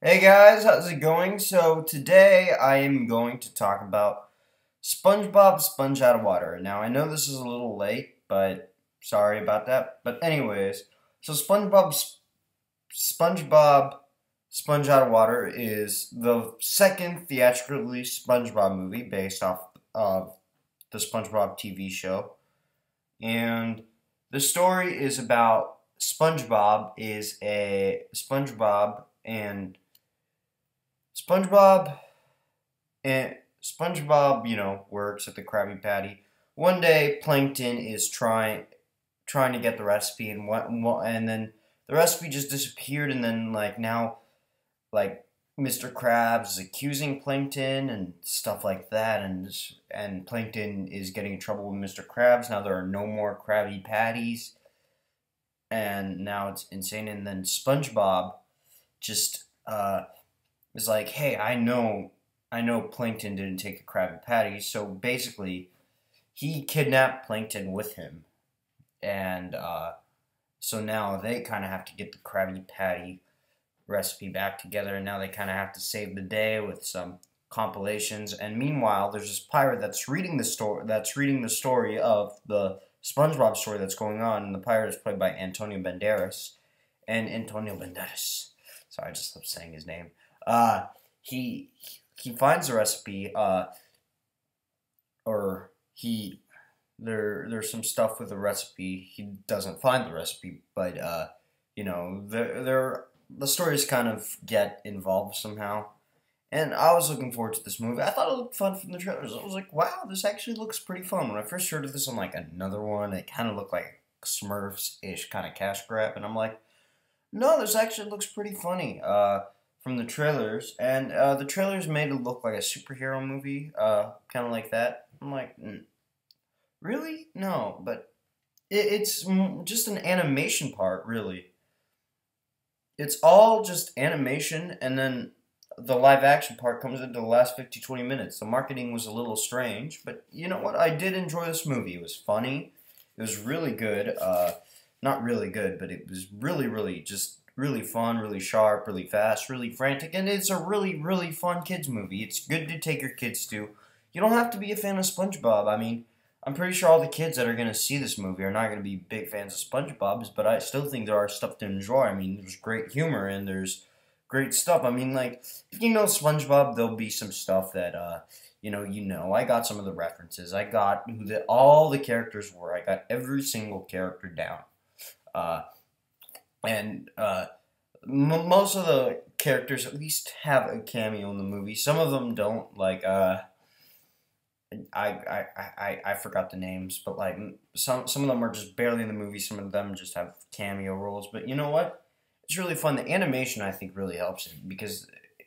Hey guys, how's it going? So today I am going to talk about SpongeBob Sponge Out of Water. Now I know this is a little late, but sorry about that. But anyways, so SpongeBob Sponge Out of Water is the second theatrical release SpongeBob movie based off of the SpongeBob TV show. And the story is about SpongeBob and SpongeBob, works at the Krabby Patty. One day, Plankton is trying to get the recipe, and then the recipe just disappeared, and then now Mr. Krabs is accusing Plankton and stuff like that, and Plankton is getting in trouble with Mr. Krabs. Now there are no more Krabby Patties, and now it's insane. And then SpongeBob just is like, hey, I know Plankton didn't take the Krabby Patty, so basically he kidnapped Plankton with him, and so now they kind of have to get the Krabby Patty recipe back together, and now they kind of have to save the day with some compilations. And meanwhile, there's this pirate that's reading the story of the SpongeBob story that's going on, and the pirate is played by Antonio Banderas. And Antonio Banderas, sorry, I just love saying his name. He finds the recipe, or there's some stuff with the recipe. He doesn't find the recipe, but the stories kind of get involved somehow. And I was looking forward to this movie. I thought it looked fun from the trailers. I was like, wow, this actually looks pretty fun. When I first heard of this on another one, it kind of looked like Smurfs-ish kind of cash grab, and I'm like, no, this actually looks pretty funny. From the trailers, and the trailers made it look like a superhero movie, kind of like that. I'm like, really? No, but it's just an animation part, really. It's all just animation, and then the live action part comes into the last 50-20 minutes. The marketing was a little strange, but you know what? I did enjoy this movie. It was funny. It was really good. Not really good, but it was really, really just really fun, really sharp, really fast, really frantic, and it's a really, really fun kids movie. It's good to take your kids to. You don't have to be a fan of SpongeBob. I mean, I'm pretty sure all the kids that are going to see this movie are not going to be big fans of SpongeBob's, but I still think there are stuff to enjoy. I mean, there's great humor and there's great stuff. I mean, if you know SpongeBob, there'll be some stuff that, I got some of the references. I got who all the characters were. I got every single character down. And most of the characters at least have a cameo in the movie. Some of them don't. I forgot the names, but some of them are just barely in the movie. Some of them just have cameo roles. But you know what? It's really fun. The animation, I think, really helps it, because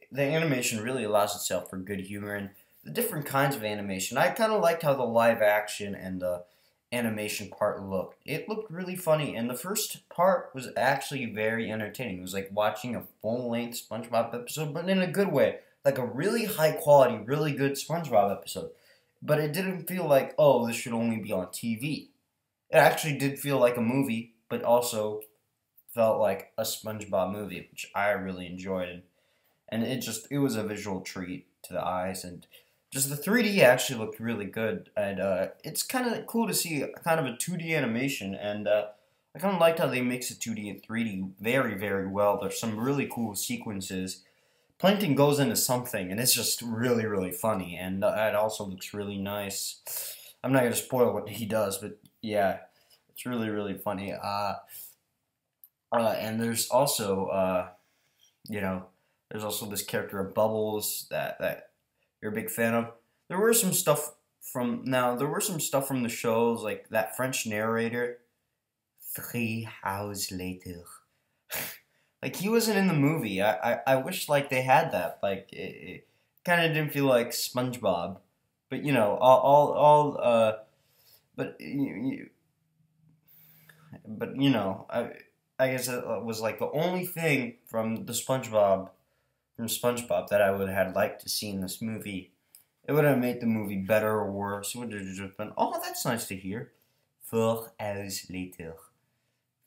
the animation really allows itself for good humor and the different kinds of animation. I kind of liked how the live action and the animation part looked. It looked really funny, and the first part was actually very entertaining. It was like watching a full-length SpongeBob episode, but in a good way. Like a really high-quality, really good SpongeBob episode. But it didn't feel like, oh, this should only be on TV. It actually did feel like a movie, but also felt like a SpongeBob movie, which I really enjoyed. And it was a visual treat to the eyes, and just the 3D actually looked really good, and it's kind of cool to see kind of a 2D animation, and I kind of liked how they mix the 2D and 3D very, very well. There's some really cool sequences. Plankton goes into something, and it's just really, really funny, and it also looks really nice. I'm not going to spoil what he does, but yeah, it's really, really funny. And there's also, there's also this character of Bubbles that you're a big fan of. There were some stuff from the shows, like that French narrator, 3 hours later. He wasn't in the movie. I wish they had that. It kind of didn't feel like SpongeBob, but I guess it was the only thing from SpongeBob that I would have liked to see in this movie. It would have made the movie better or worse. It would have just been, oh, that's nice to hear. 4 hours later.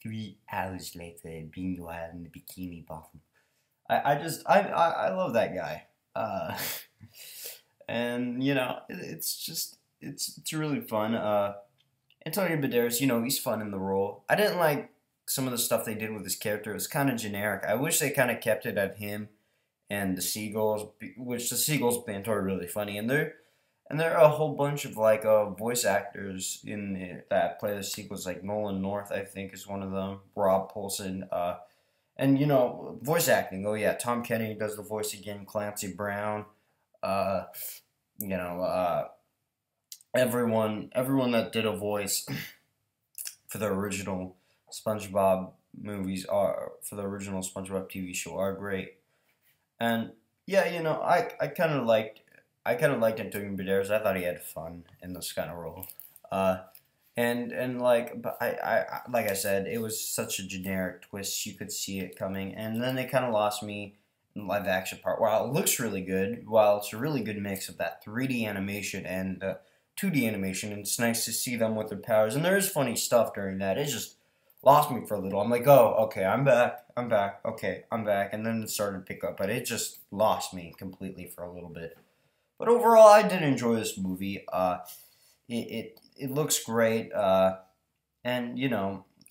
3 hours later, being while in the bikini bottom. I love that guy. Uh, and it's really fun. Antonio Banderas, he's fun in the role. I didn't like some of the stuff they did with his character. It was kind of generic. I wish they kind of kept it at him and the Seagulls, which the Seagulls banter are really funny, and there are a whole bunch of like voice actors in that play the Seagulls, like Nolan North, I think, is one of them. Rob Paulson, and voice acting. Oh yeah, Tom Kenny does the voice again. Clancy Brown, uh, you know, everyone that did a voice for the original SpongeBob movies are for the original SpongeBob TV show are great. And yeah, I kind of liked Antonio Banderas. I thought he had fun in this kind of role. Uh, and like, but like I said, it was such a generic twist. You could see it coming, and then they kind of lost me in the live action part. While it looks really good, while it's a really good mix of that 3D animation and 2D animation, and it's nice to see them with their powers. And there is funny stuff during that. It just lost me for a little. I'm like, oh, okay, I'm back. I'm back. Okay, I'm back. And then it started to pick up, but it just lost me completely for a little bit. But overall, I did enjoy this movie. It looks great, and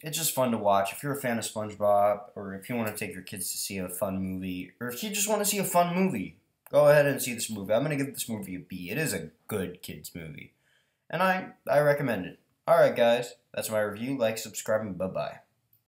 it's just fun to watch. If you're a fan of SpongeBob, or if you want to take your kids to see a fun movie, or if you just want to see a fun movie, go ahead and see this movie. I'm gonna give this movie a B. It is a good kids movie, and I recommend it. All right, guys, that's my review. Like, subscribe, and bye bye.